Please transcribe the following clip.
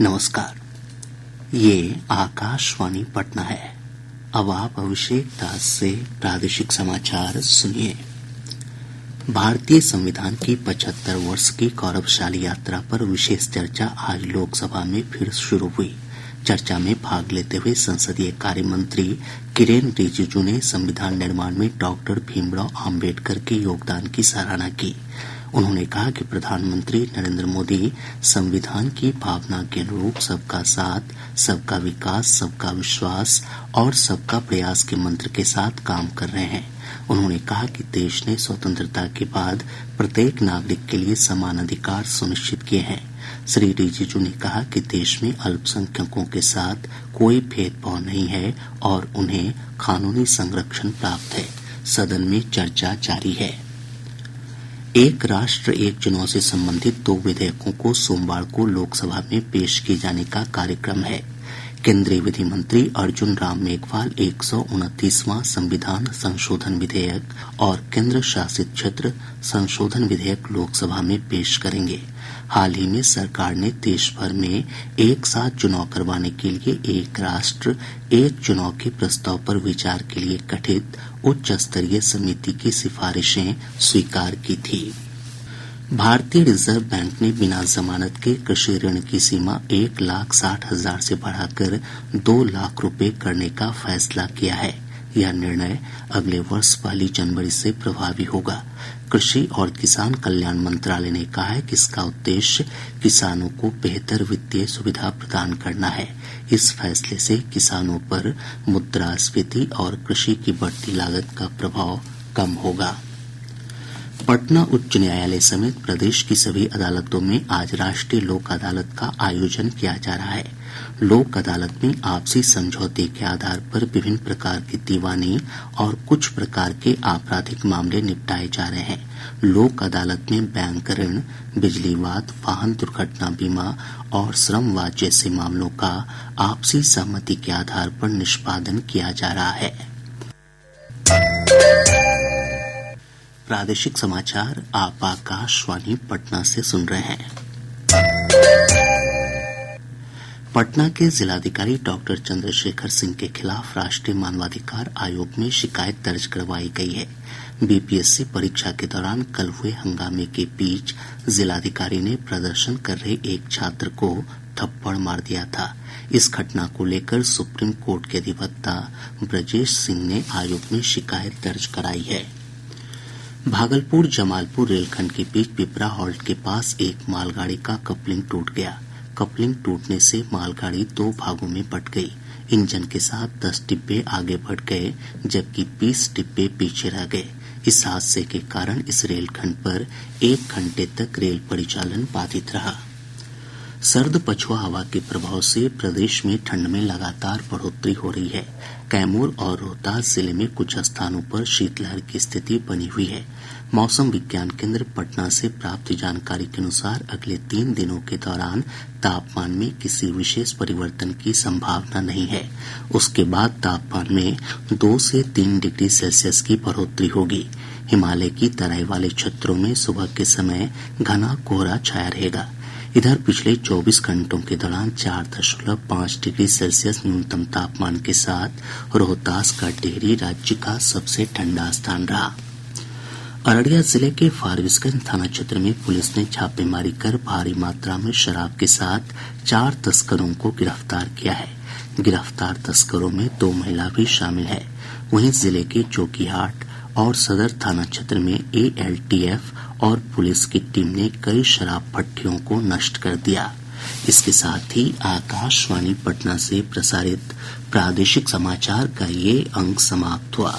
नमस्कार, ये आकाशवाणी पटना है। अब आप अभिषेक दास से प्रादेशिक समाचार सुनिए। भारतीय संविधान की 75 वर्ष की गौरवशाली यात्रा पर विशेष चर्चा आज लोकसभा में फिर शुरू हुई। चर्चा में भाग लेते हुए संसदीय कार्य मंत्री किरेन रिजिजू ने संविधान निर्माण में डॉक्टर भीमराव आम्बेडकर के योगदान की सराहना की। उन्होंने कहा कि प्रधानमंत्री नरेंद्र मोदी संविधान की भावना के अनुरूप सबका साथ, सबका विकास, सबका विश्वास और सबका प्रयास के मंत्र के साथ काम कर रहे हैं। उन्होंने कहा कि देश ने स्वतंत्रता के बाद प्रत्येक नागरिक के लिए समान अधिकार सुनिश्चित किए हैं। श्री रिजिजू ने कहा कि देश में अल्पसंख्यकों के साथ कोई भेदभाव नहीं है और उन्हें कानूनी संरक्षण प्राप्त है। सदन में चर्चा जारी है। एक राष्ट्र एक चुनाव से संबंधित 2 विधेयकों को सोमवार को लोकसभा में पेश किए जाने का कार्यक्रम है। केंद्रीय विधि मंत्री अर्जुन राम मेघवाल 129वां संविधान संशोधन विधेयक और केंद्र शासित क्षेत्र संशोधन विधेयक लोकसभा में पेश करेंगे। हाल ही में सरकार ने देश भर में एक साथ चुनाव करवाने के लिए एक राष्ट्र एक चुनाव के प्रस्ताव पर विचार के लिए गठित उच्च स्तरीय समिति की सिफारिशें स्वीकार की थी। भारतीय रिजर्व बैंक ने बिना जमानत के कृषि ऋण की सीमा 1,60,000 से बढ़ाकर 2 लाख रुपए करने का फैसला किया है। यह निर्णय अगले वर्ष 1 जनवरी से प्रभावी होगा। कृषि और किसान कल्याण मंत्रालय ने कहा है कि इसका उद्देश्य किसानों को बेहतर वित्तीय सुविधा प्रदान करना है। इस फैसले से किसानों पर मुद्रास्फीति और कृषि की बढ़ती लागत का प्रभाव कम होगा। पटना उच्च न्यायालय समेत प्रदेश की सभी अदालतों में आज राष्ट्रीय लोक अदालत का आयोजन किया जा रहा है। लोक अदालत में आपसी समझौते के आधार पर विभिन्न प्रकार की दीवानी और कुछ प्रकार के आपराधिक मामले निपटाए जा रहे हैं। लोक अदालत में बैंक ऋण, बिजली वाद, वाहन दुर्घटना बीमा और श्रम वाद जैसे मामलों का आपसी सहमति के आधार पर निष्पादन किया जा रहा है। प्रादेशिक समाचार आप आकाशवाणी पटना से सुन रहे हैं। पटना के जिलाधिकारी डॉक्टर चंद्रशेखर सिंह के खिलाफ राष्ट्रीय मानवाधिकार आयोग में शिकायत दर्ज करवाई गई है। बीपीएससी परीक्षा के दौरान कल हुए हंगामे के बीच जिलाधिकारी ने प्रदर्शन कर रहे एक छात्र को थप्पड़ मार दिया था। इस घटना को लेकर सुप्रीम कोर्ट के अधिवक्ता ब्रजेश सिंह ने आयोग में शिकायत दर्ज कराई है। भागलपुर जमालपुर रेलखंड के बीच पिपरा हॉल्ट के पास एक मालगाड़ी का कपलिंग टूट गया। कपलिंग टूटने से मालगाड़ी 2 भागों में बंट गई। इंजन के साथ 10 डिब्बे आगे बढ़ गए जबकि 20 डिब्बे पीछे रह गए। इस हादसे के कारण इस रेलखंड पर 1 घंटे तक रेल परिचालन बाधित रहा। सर्द पछुआ हवा के प्रभाव से प्रदेश में ठंड में लगातार बढ़ोतरी हो रही है। कैमूर और रोहतास जिले में कुछ स्थानों पर शीतलहर की स्थिति बनी हुई है। मौसम विज्ञान केंद्र पटना से प्राप्त जानकारी के अनुसार अगले 3 दिनों के दौरान तापमान में किसी विशेष परिवर्तन की संभावना नहीं है। उसके बाद तापमान में 2 से 3 डिग्री सेल्सियस की बढ़ोतरी होगी। हिमालय की तराई वाले क्षेत्रों में सुबह के समय घना कोहरा छाया रहेगा। इधर पिछले 24 घंटों के दौरान 4.5 डिग्री सेल्सियस न्यूनतम तापमान के साथ रोहतास का टिहरी राज्य का सबसे ठंडा स्थान रहा। अररिया जिले के फारबिसगंज थाना क्षेत्र में पुलिस ने छापेमारी कर भारी मात्रा में शराब के साथ 4 तस्करों को गिरफ्तार किया है। गिरफ्तार तस्करों में 2 महिला भी शामिल है। वहीं जिले के चौकीहाट और सदर थाना क्षेत्र में एएलटीएफ और पुलिस की टीम ने कई शराब भट्टियों को नष्ट कर दिया। इसके साथ ही आकाशवाणी पटना से प्रसारित प्रादेशिक समाचार का ये अंक समाप्त हुआ।